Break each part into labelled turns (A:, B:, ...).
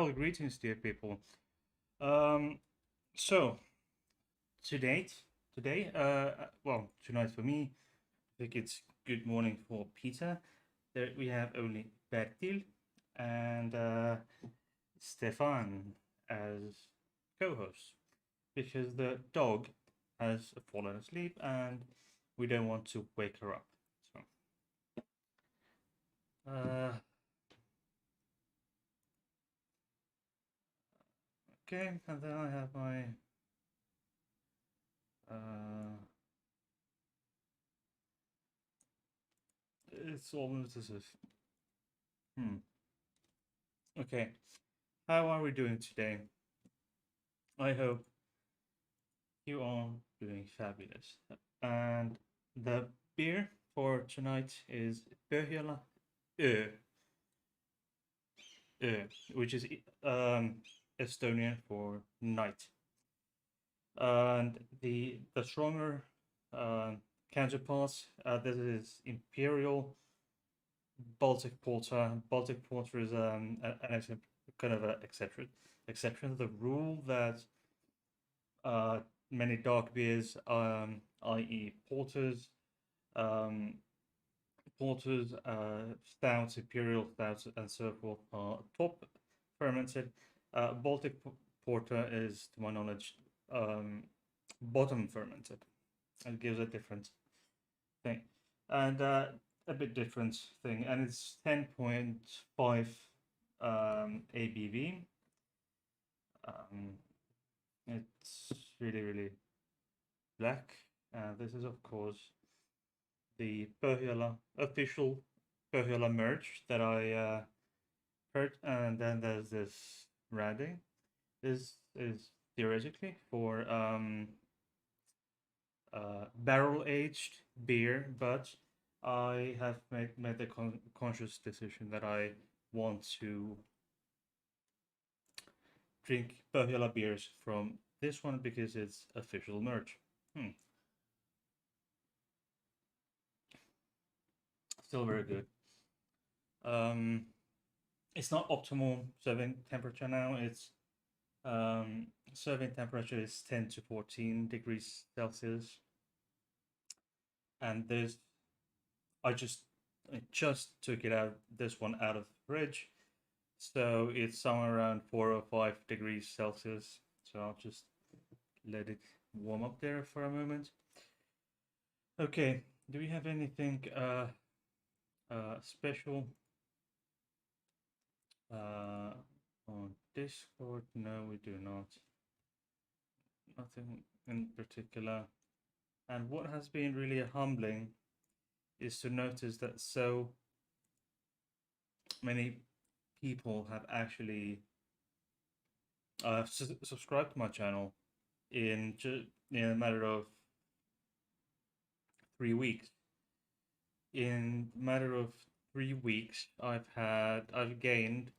A: Well, greetings, dear people. Um, so today, well, tonight for me, I think it's good morning for Peter. There we have only Bertil and Stefan as co-hosts because the dog has fallen asleep and we don't want to wake her up. So, uh, okay, and then I have my uh, it's almost as if. Okay, how are we doing today? I hope you are doing fabulous. And the beer for tonight is Pohjola Ö, which is Estonian for night. And the stronger counterparts, this is Imperial Baltic Porter. Baltic Porter is kind of an exception to the rule that uh, many dark beers, i.e., um, stouts, imperial stouts, and so forth, are top fermented. Baltic porter is, to my knowledge, bottom fermented. It gives a different thing, and a bit different thing, and it's 10.5 ABV. Um, it's really black. This is, of course, the Pohjola official Pohjola merch that I heard, and then there's this branding. This is theoretically for barrel aged beer, but I have made the conscious decision that I want to drink Pohjola beers from this one because it's official merch. Still very good. Um, it's not optimal serving temperature now. It's serving temperature is 10 to 14 degrees Celsius, and this I just took it out this one out of the fridge, so it's somewhere around 4 or 5 degrees Celsius. So I'll just let it warm up there for a moment. Okay, do we have anything special on Discord? No, we do not. Nothing in particular. And what has been really humbling is to notice that so many people have actually subscribed to my channel in a matter of 3 weeks. In a matter of 3 weeks, I've gained.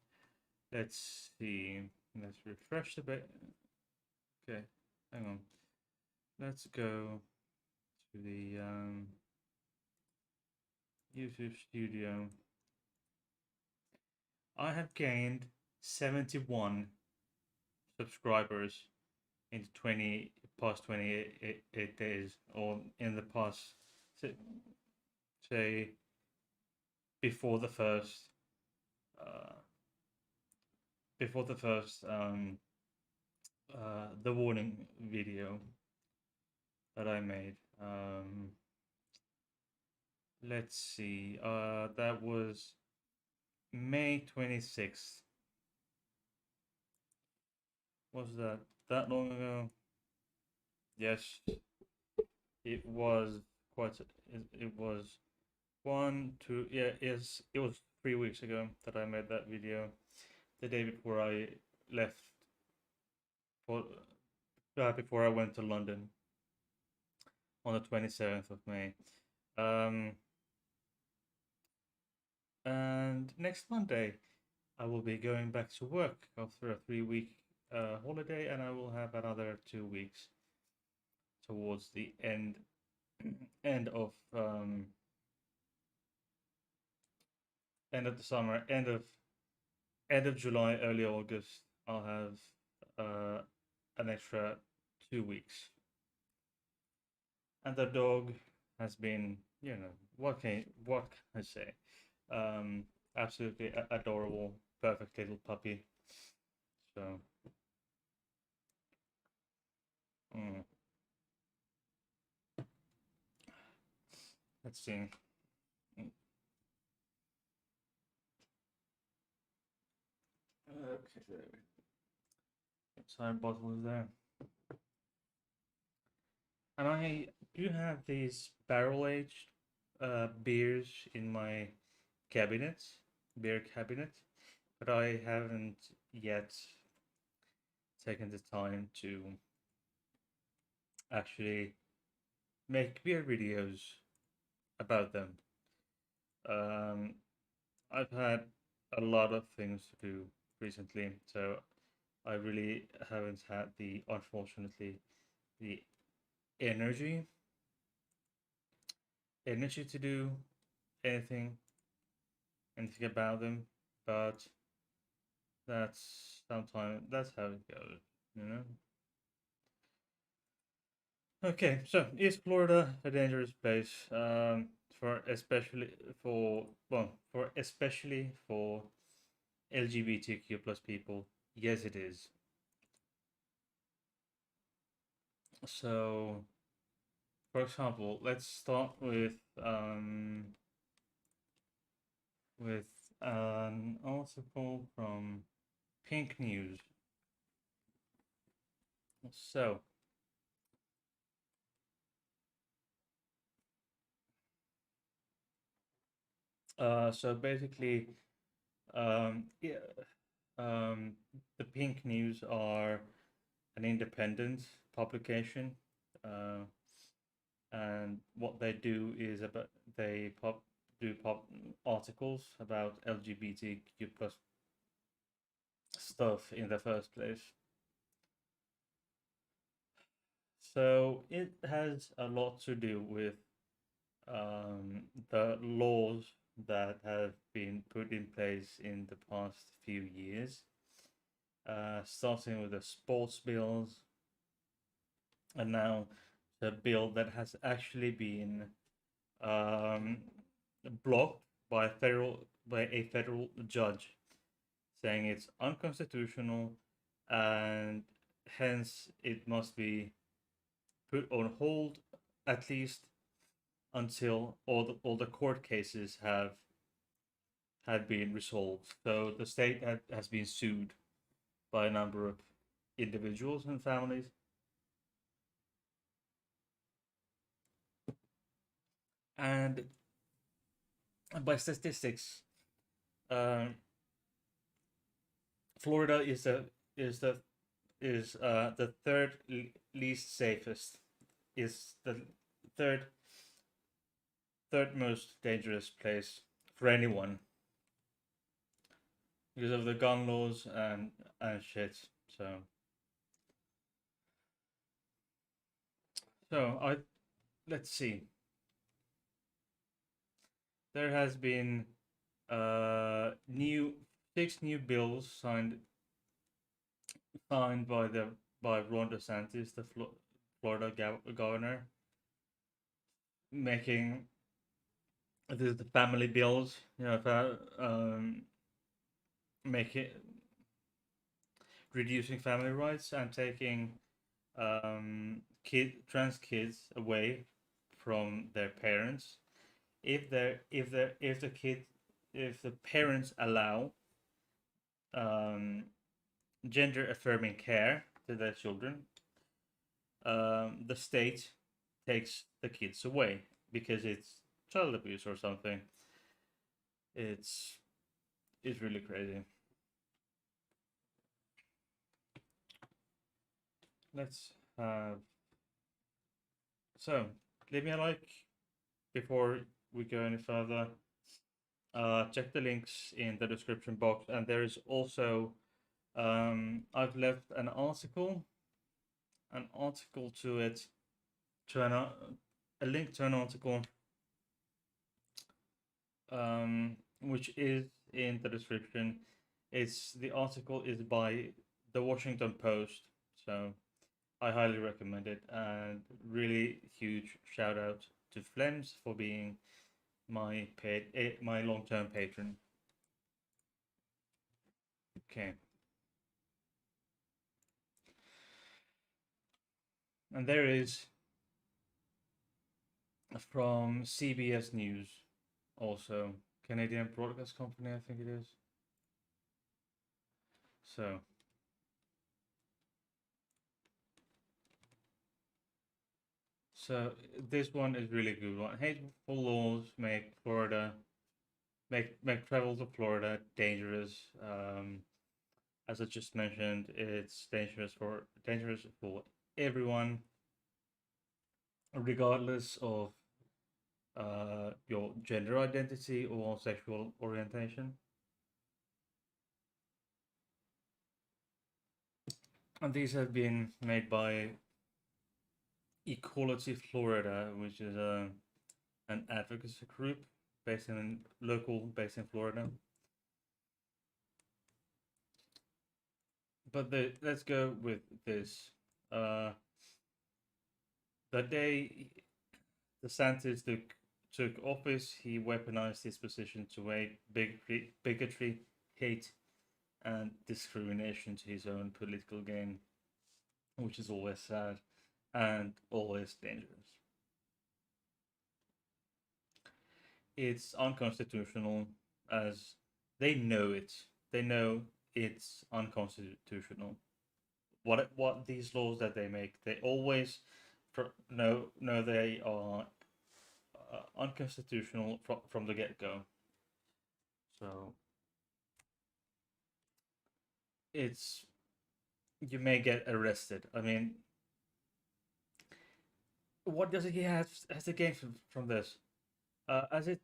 A: Let's see. Let's refresh the bit. Okay, hang on. Let's go to the YouTube Studio. I have gained 71 subscribers in the past 28 days, or in the past, say before the first uh, the warning video that I made. Let's see. That was May 26th. Was that long ago? Yes, it was quite. It was 1, 2. Yeah, it was 3 weeks ago that I made that video. The day before I left for before I went to London on the 27th of May. And next Monday, I will be going back to work after a 3 week holiday, and I will have another 2 weeks towards the end of end of the summer, end of end of July, early August, I'll have uh, an extra 2 weeks. And the dog has been, what can I say? Um, Absolutely adorable, perfect little puppy. So, mm, let's see. Mm, Okay, there we go. Sorry, bottle is there. And I do have these barrel aged beers in my cabinet, beer cabinet, but I haven't yet taken the time to actually make beer videos about them. Um, I've had a lot of things to do recently, so I really haven't had unfortunately, the energy, energy to do anything, anything about them. But that's how it goes, you know. Okay, so is Florida a dangerous place? For especially for LGBTQ plus people? Yes, it is. So, for example, let's start with an article from Pink News. So, so basically, yeah, um, the Pink News are an independent publication, uh, and what they do is about they pop articles about LGBTQ plus stuff in the first place. So it has a lot to do with the laws that have been put in place in the past few years, starting with the sports bills, and now the bill that has actually been um, blocked by a federal judge, saying it's unconstitutional and hence it must be put on hold at least until all the court cases have had been resolved. So the state has been sued by a number of individuals and families, and by statistics, um, Florida is the the third least safest, is the third third most dangerous place for anyone because of the gun laws and shit. So I let's see. There has been new six new bills signed by Ron DeSantis, the Florida governor, making the family bills. Making reducing family rights and taking trans kids away from their parents if the parents allow um, gender affirming care to their children, the state takes the kids away because it's child abuse or something. It's it's really crazy. Let's have so leave me a like before we go any further. Check the links in the description box, and there is also I've left an article to it, to a link to an article, which is in the description. It's the article is by the Washington Post, so I highly recommend it. And really huge shout out to Flems for being my long term patron. Okay, and there is from CBS News, also Canadian Broadcast Company, I think it is. So So this one is really good one. Hateful laws make Florida make travel to Florida dangerous. As I just mentioned, it's dangerous for everyone, regardless of your gender identity or sexual orientation. And these have been made by Equality Florida, which is an advocacy group based in Florida. But let's go with this. Uh, the day DeSantis took office, he weaponized his position to aid bigotry, hate, and discrimination to his own political gain, which is always sad and always dangerous. It's unconstitutional, as they know it. They know it's unconstitutional. What these laws that they make, they always know they are unconstitutional from the get go. So it's you may get arrested. I mean, what does he have as to gain from this? As it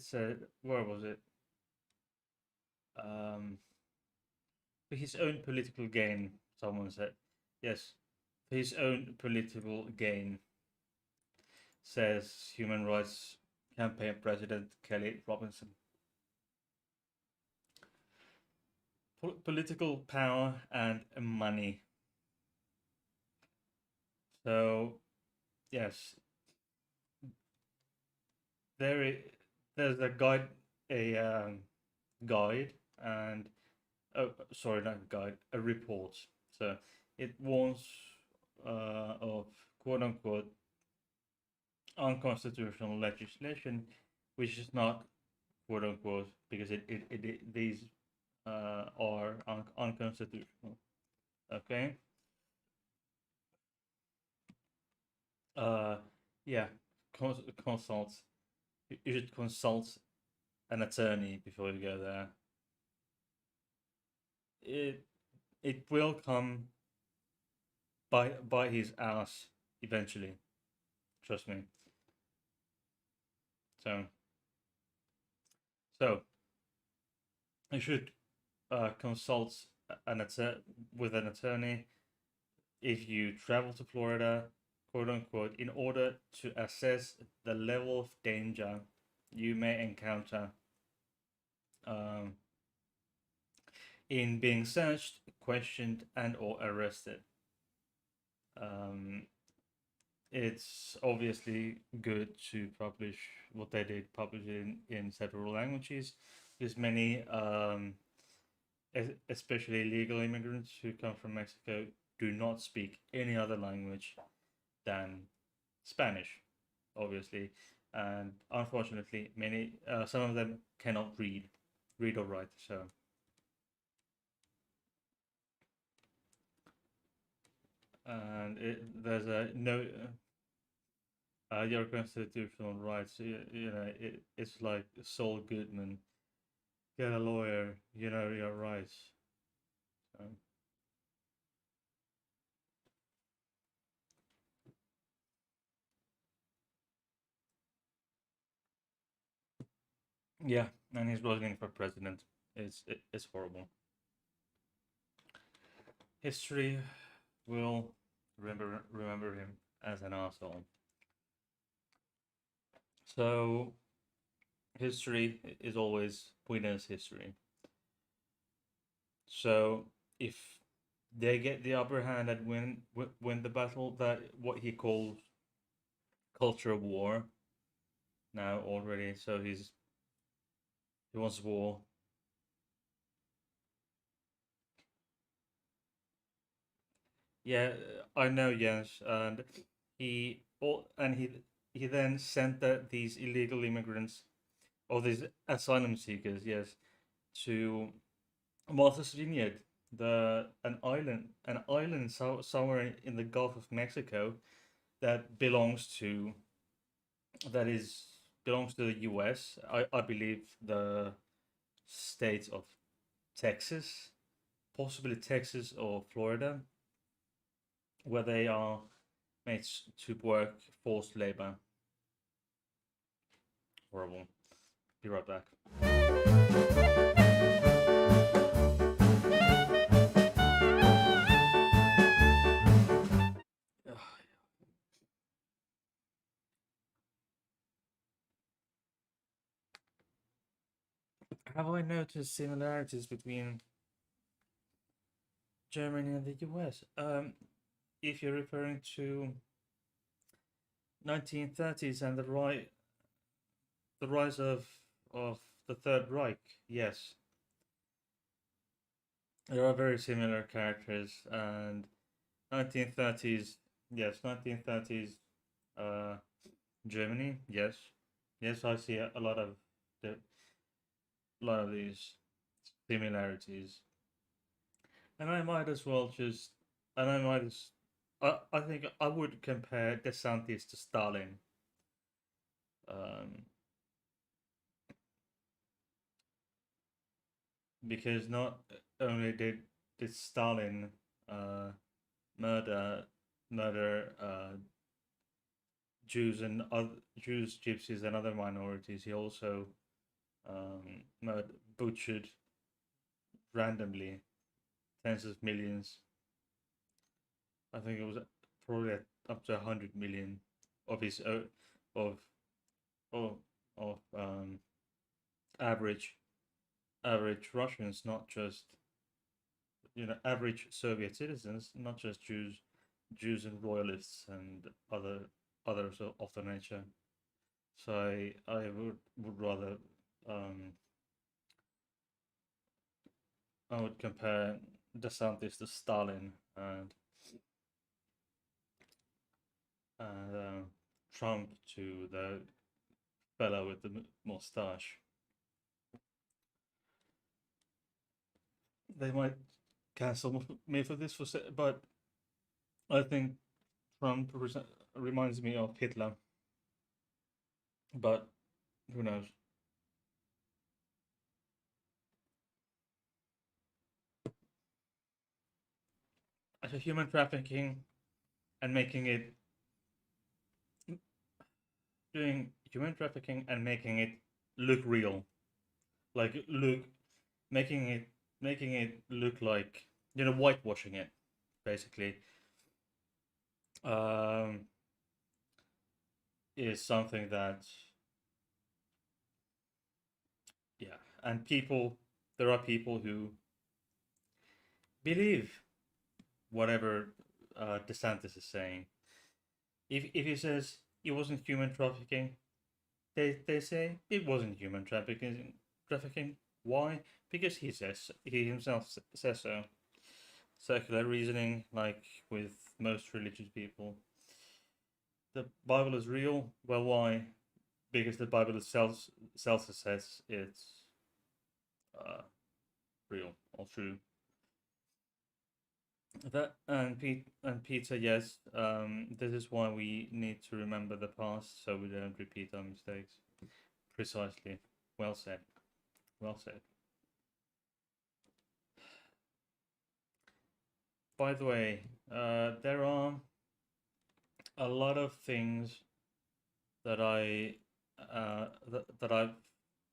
A: said, where was it? Um, for his own political gain. Someone said, yes, for his own political gain, says Human Rights Campaign President Kelly Robinson. Political power and money. So yes, there is, there's a guide, and oh, sorry, not a guide, a report. So it warns of quote unquote unconstitutional legislation, which is not quote unquote because these are unconstitutional. Okay. Uh, yeah. Consult. You should consult an attorney before you go there. It it will come by his ass eventually. Trust me. So so you should consult with an attorney if you travel to Florida, quote unquote, in order to assess the level of danger you may encounter um, in being searched, questioned, and or arrested. Um, it's obviously good to publish what they did, publish it in several languages, because many, especially legal immigrants who come from Mexico, do not speak any other language than Spanish, obviously, and unfortunately, some of them cannot read or write. So and there's a no your constitutional rights. It's like Saul Goodman. Get a lawyer. You know your rights. So, yeah, and he's running for president. It's horrible. History will remember him as an asshole. So history is always winner's history. So if they get the upper hand and win the battle, that what he calls culture war now already. So he wants war. Yeah, I know Jens, and he then sent these illegal immigrants or these asylum seekers, yes, to Martha's Vineyard, the an island somewhere in the Gulf of Mexico that that is belongs to the U.S. I believe the states of Texas, possibly Texas or Florida, where they are made to work forced labor. Horrible. Be right back. Have I noticed similarities between Germany and the US? If you're referring to 1930s and the rise of the Third Reich, yes, there are very similar characters. And 1930s, yes, 1930s, uh, Germany, yes, yes, I see a lot of these similarities. And I might as well just, and I might as, I think I would compare DeSantis to Stalin. Um, because not only did Stalin uh, murder murder Jews and other Jews, gypsies, and other minorities, he also butchered randomly tens of millions. I think it was probably up to 100 million of his of of average Russians, not just average Soviet citizens, not just Jews and royalists and others of the nature. So I would rather um, I would compare DeSantis to Stalin and Trump to the fellow with the mustache. They might cancel me for this, but I think Trump reminds me of Hitler. But who knows? As a human trafficking and making it doing human trafficking and making it look real, like look making it look like whitewashing it, basically, um, is something that yeah, and there are people who believe whatever DeSantis is saying. If he says it wasn't human trafficking, they say it wasn't human trafficking. Trafficking. Why? Because he himself says so. Circular reasoning, like with most religious people. The Bible is real. Well, why? Because the Bible itself says it's uh, real or true. That and Peter, yes. This is why we need to remember the past so we don't repeat our mistakes. Precisely. Well said. Well said. By the way, there are a lot of things that that I've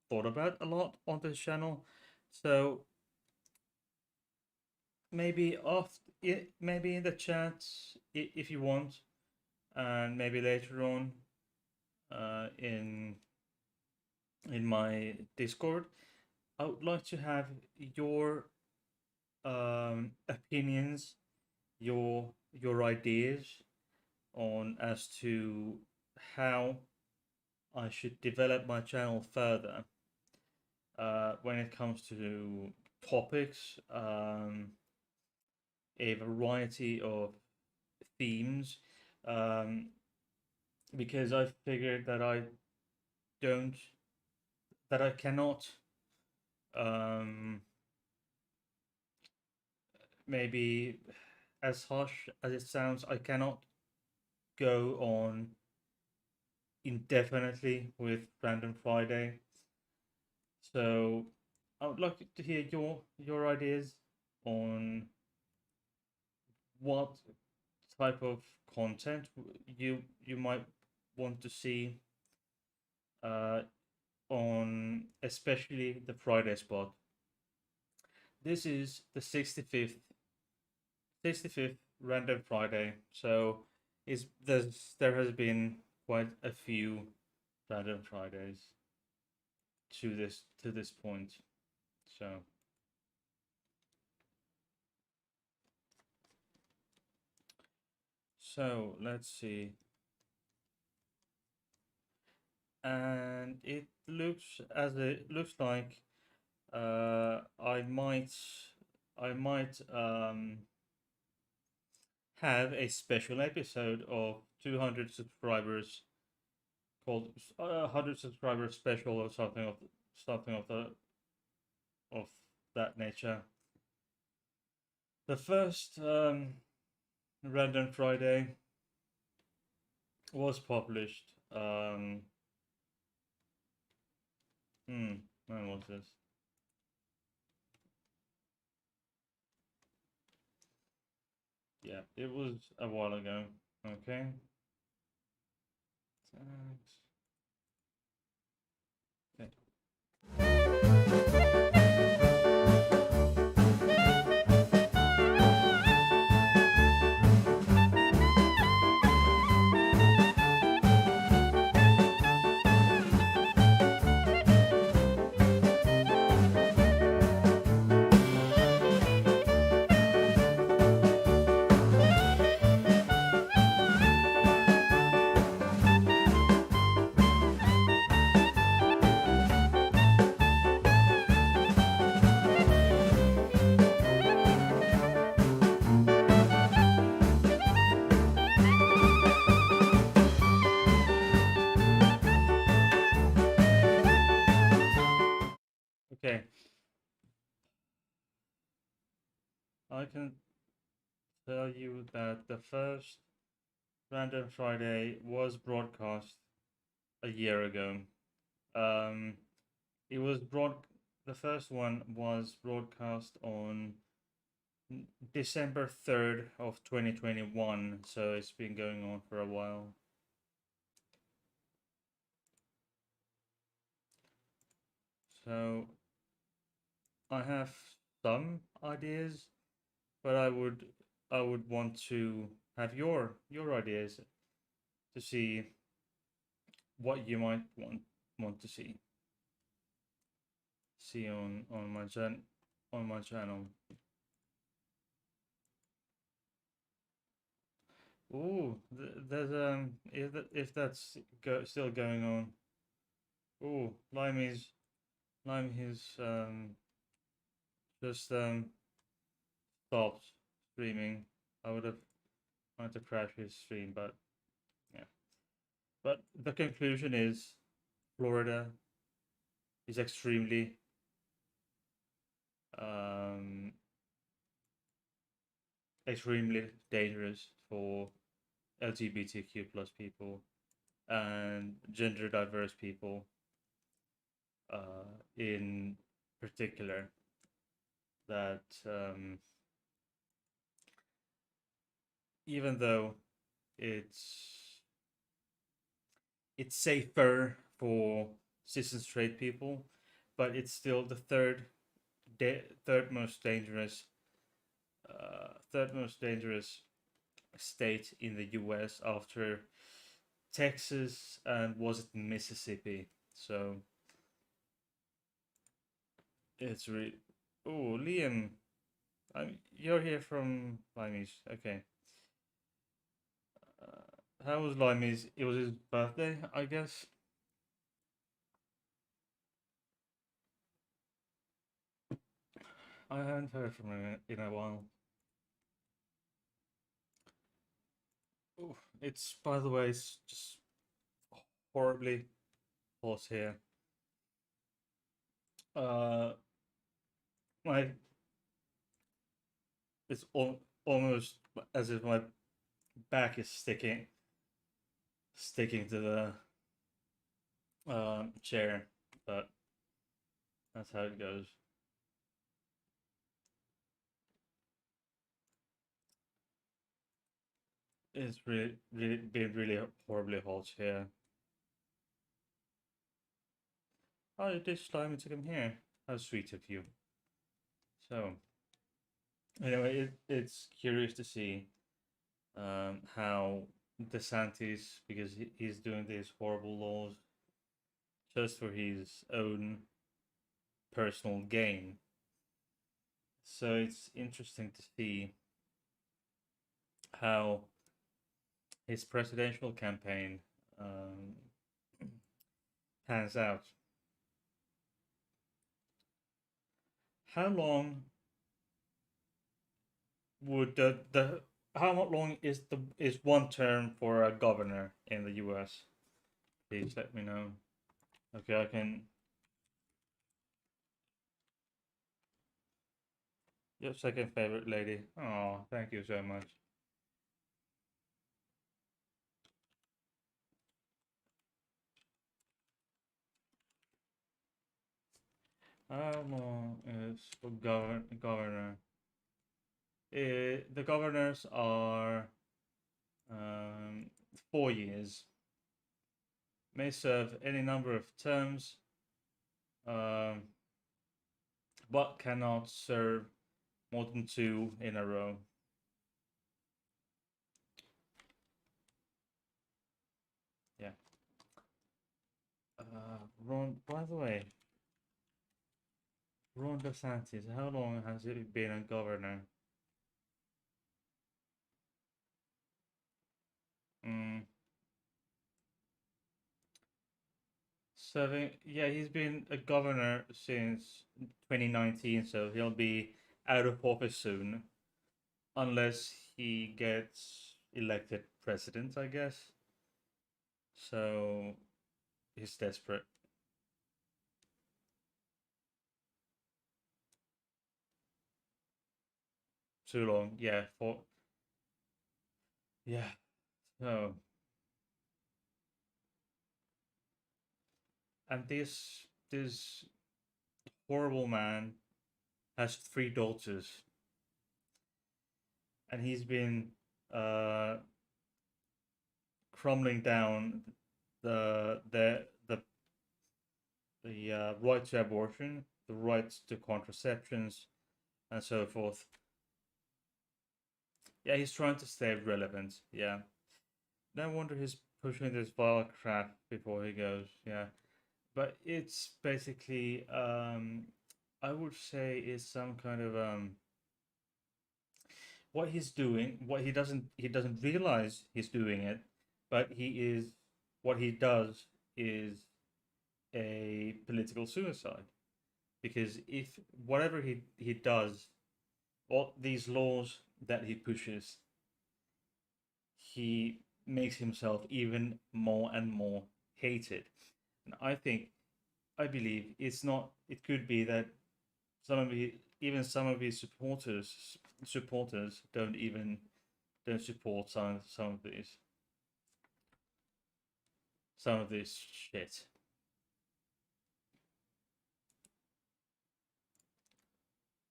A: thought about a lot on this channel. So maybe maybe in the chat if you want, and maybe later on in my Discord, I would like to have your opinions, your ideas on as to how I should develop my channel further when it comes to topics, a variety of themes, um, because I figured that don't I cannot um, maybe as harsh as it sounds, I cannot go on indefinitely with Random Friday. So I would like to hear your ideas on what type of content you might want to see uh, on especially the Friday spot. This is the 65th Random Friday, so there has been quite a few Random Fridays to this point. So let's see. And it looks like I might have a special episode of 200 subscribers called 100 subscribers special or something of that nature. The first Random Friday was published. When was this? Yeah, it was a while ago. Okay. Thanks. Okay, I can tell you that the first Random Friday was broadcast a year ago. Um, it was broad. The first one was broadcast on December 3rd of 2021, so it's been going on for a while. So I have some ideas, but I would want to have your ideas to see what you might want to see on my channel. Ooh, there's if that's still going on. Ooh, Lime is just stopped streaming. I would have wanted to crash his stream, but yeah. But the conclusion is Florida is um extremely dangerous for LGBTQ plus people and gender diverse people in particular. That even though it's safer for cis and straight people, but it's still the third most dangerous state in the U.S. after Texas and was it Mississippi? So it's really. Oh, Liam, You're here from Limeys. Okay. How was Limeys? It was his birthday, I guess. I haven't heard from him in a while. Oof. It's, by the way, it's just horribly hot here. Uh, my it's almost as if my back is sticking to the chair, but that's how it goes. It's really been really horribly hot here. Oh, you did slime to come here. How sweet of you. So, anyway, it's curious to see how DeSantis, because he's doing these horrible laws just for his own personal gain. So it's interesting to see how his presidential campaign pans out. How long would the how long is one term for a governor in the U.S.? Please let me know. Okay, I can. Your second favorite lady. Oh, thank you so much. How long is for governor? The governors are 4 years. May serve any number of terms, um, but cannot serve more than two in a row. Yeah. Ron. By the way, Ron DeSantis. How long has he been a governor? Mm, Serving. Yeah, he's been a governor since 2019, so he'll be out of office soon, unless he gets elected president, I guess. So he's desperate. Too long. Yeah. For yeah. So and this horrible man has three daughters, and he's been uh crumbling down the right to abortion, the right to contraceptions, and so forth. Yeah, he's trying to stay relevant. Yeah, no wonder he's pushing this vile crap before he goes. Yeah, but it's basically, I would say, is some kind of what he's doing. What he doesn't realize he's doing it, but he is what he does is a political suicide because if whatever he does, all these laws that he pushes, he makes himself even more and more hated. And I believe it's not. It could be that even some of his supporters don't support some of this shit.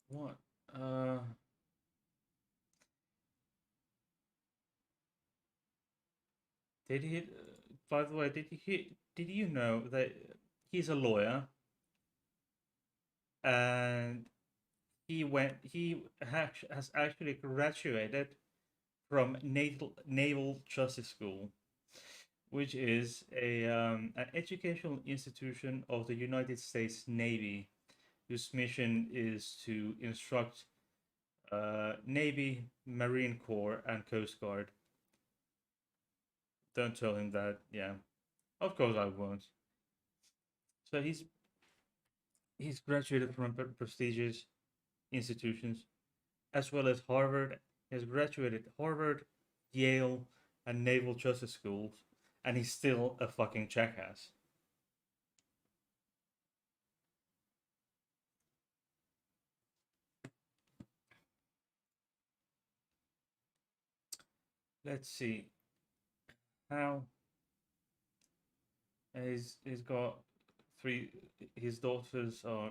A: What? Uh, did he? By the way, did you know that he's a lawyer and has actually graduated from Naval Justice School, which is an educational institution of the United States Navy, whose mission is to instruct Navy, Marine Corps, and Coast Guard. Don't tell him that. Yeah, of course I won't. So he's graduated from prestigious institutions as well as Harvard. He has graduated Harvard, Yale, and Naval Justice Schools, and he's still a fucking jackass. Let's see how he's got three. His daughters are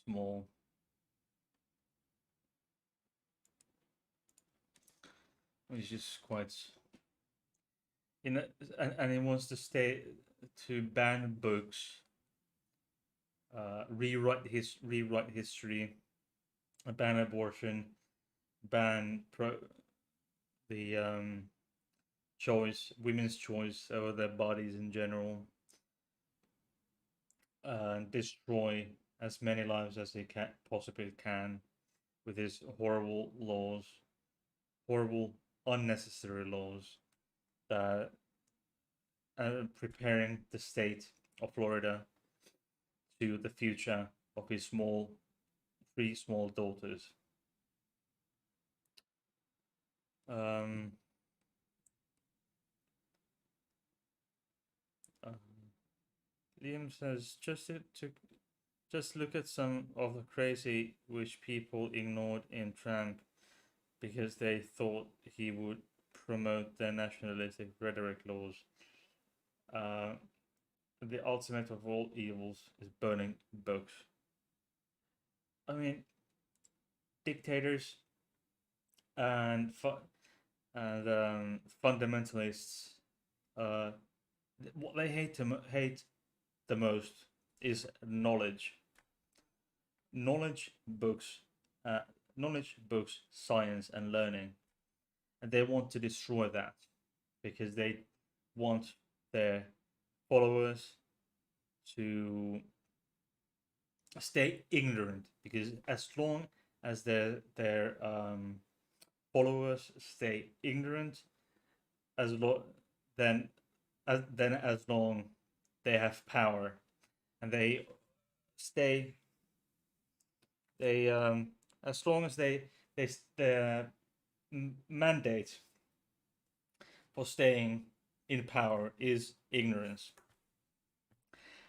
A: small. He's just quite in a, and he wants to stay to ban books, rewrite history, ban abortion, ban the choice, women's choice over their bodies in general, and destroy as many lives as they can possibly can with his horrible laws, horrible unnecessary laws that preparing the state of Florida to the future of his three small daughters. Um, uh, Liam says just look at some of the crazy which people ignored in Trump because they thought he would promote their nationalistic rhetoric laws. Uh, the ultimate of all evils is burning books. I mean, dictators and fundamentalists, uh, what they hate the most is knowledge. Knowledge books, uh, knowledge books, science and learning, and they want to destroy that because they want their followers to stay ignorant. Because as long as their followers stay ignorant, as lo- then as long they have power and they stay they as long as they the mandate for staying in power is ignorance,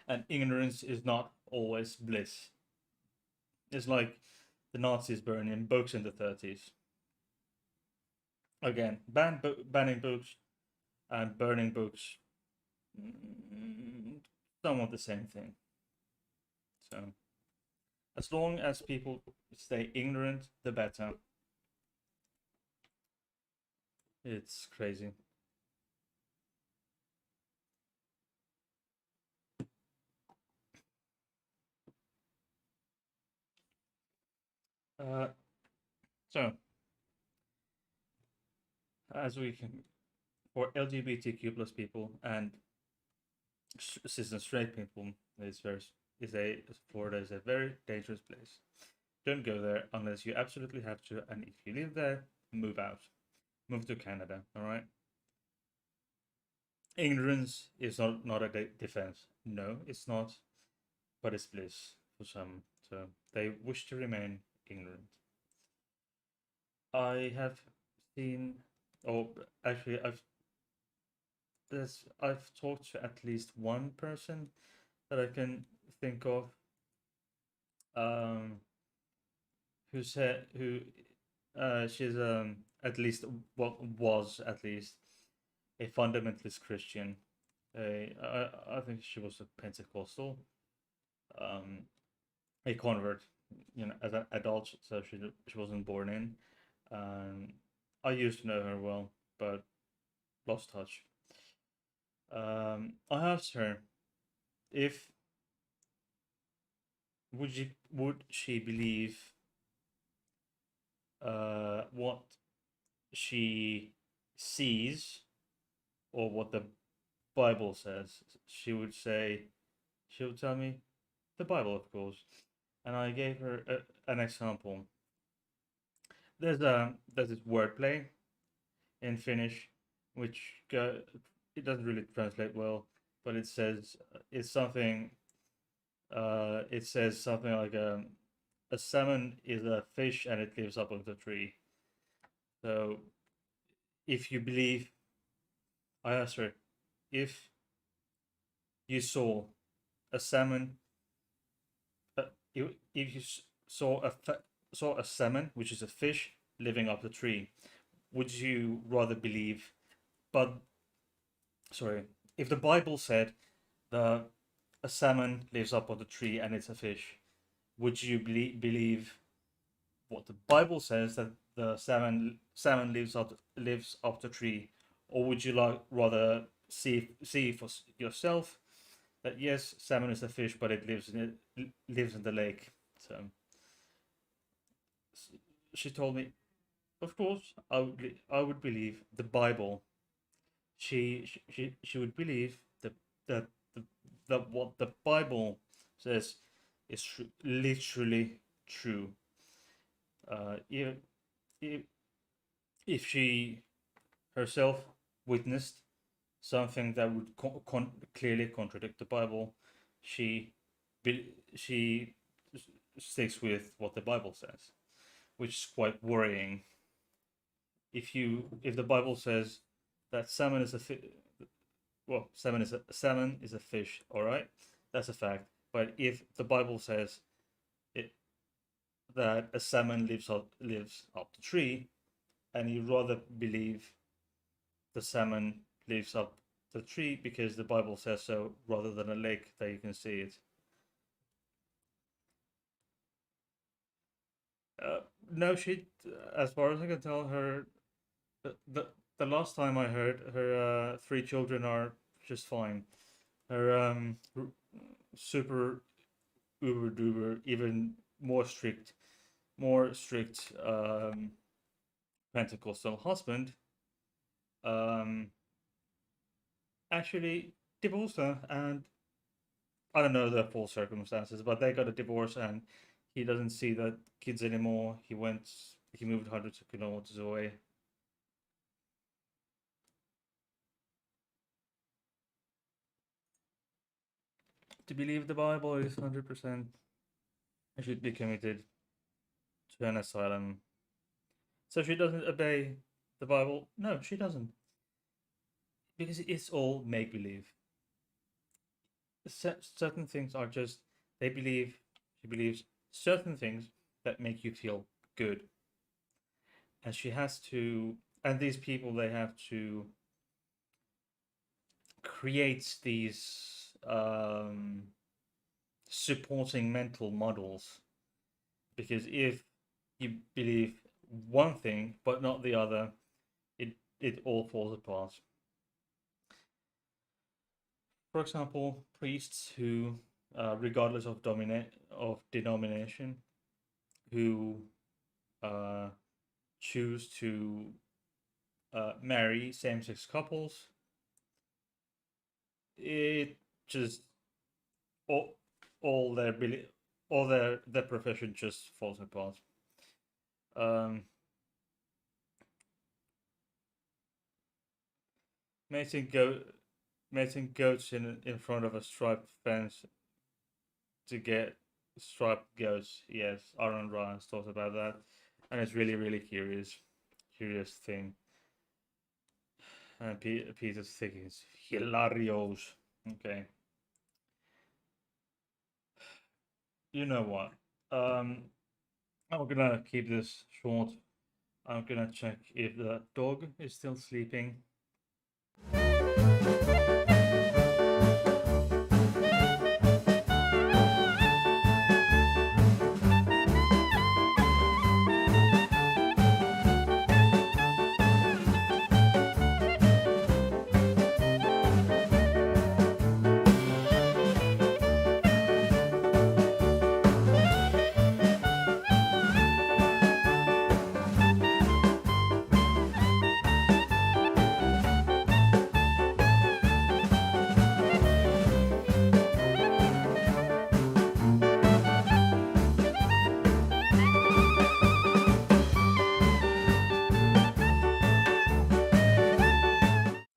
A: and ignorance is not always bliss. It's like the Nazis burning books in the 30s. Again, banning books and burning books, mm, somewhat the same thing. So as long as people stay ignorant, the better. It's crazy. Uh, so as we can, for LGBTQ plus people and cis and straight people, Florida is a very dangerous place. Don't go there unless you absolutely have to, and if you live there, move out, move to Canada. All right. Ignorance is not a defense. No, it's not, but it's bliss for some. So they wish to remain ignorant. I have seen, or actually, I've talked to at least one person that I can think of, um, who said who, she's at least what was at least a fundamentalist Christian. I think she was a Pentecostal, um, a convert, as an adult, so she wasn't born in. Um, I used to know her well, but lost touch. I asked her if would she believe what she sees or what the Bible says. She would tell me the Bible, of course, and I gave her an example. there's this wordplay in Finnish, which it doesn't really translate well, but it says it's something. It says something like a salmon is a fish and it lives up on the tree. So if you believe, I asked her, if you saw a salmon, if you saw a salmon, which is a fish living up the tree, would you rather believe? But sorry, if the Bible said the a salmon lives up on the tree and it's a fish, would you believe what the Bible says that the salmon lives up the tree, or would you like rather see for yourself that yes, salmon is a fish, but it lives in the lake? So she told me, of course, I would believe the Bible. She would believe that that what the Bible says is literally true. If, if if she herself witnessed something that would clearly contradict the Bible, she she sticks with what the Bible says, which is quite worrying. If the Bible says that salmon is a well, salmon is a fish, all right, that's a fact. But if the Bible says it that a salmon lives up the tree, and you rather believe the salmon lives up the tree because the Bible says so, rather than a lake that you can see it. No, she, as far as I can tell, her the last time I heard, her three children are just fine. Her super uber duper even more strict Pentecostal husband um actually divorced her, and I don't know the full circumstances, but they got a divorce, and he doesn't see the kids anymore. He moved hundreds of kilometers away. To believe the Bible is 100%, I should be committed to an asylum. So she doesn't obey the Bible? No, she doesn't. Because it's all make believe. Certain things are just, she believes certain things that make you feel good. And she has to, and these people, they have to create these supporting mental models. Because if you believe one thing but not the other, it all falls apart. For example, priests who, regardless of denomination, who choose to marry same-sex couples, it just all their their profession just falls apart. Um, mating goats in front of a striped fence to get striped goats. Yes, Aaron Ryan's thought about that, and it's really curious thing. And Peter's thinking it's hilarious. Okay, you know what? I'm gonna keep this short. I'm gonna check if the dog is still sleeping.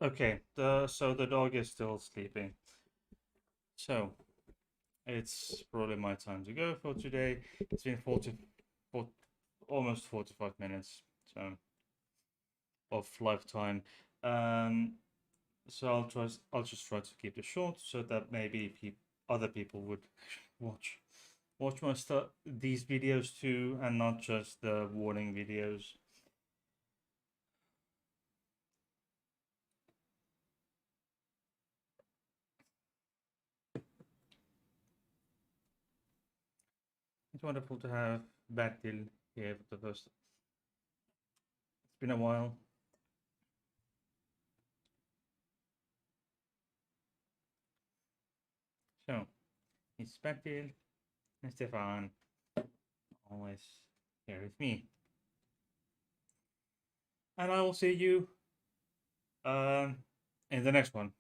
A: Okay, so the dog is still sleeping. So it's probably my time to go for today. It's been 40, almost 45 minutes so of lifetime. So I'll just try to keep it short so that maybe other people would watch these videos too, and not just the warning videos. It's wonderful to have Bertil here for the first. It's been a while. So it's Bertil and Stefan always here with me, and I will see you in the next one.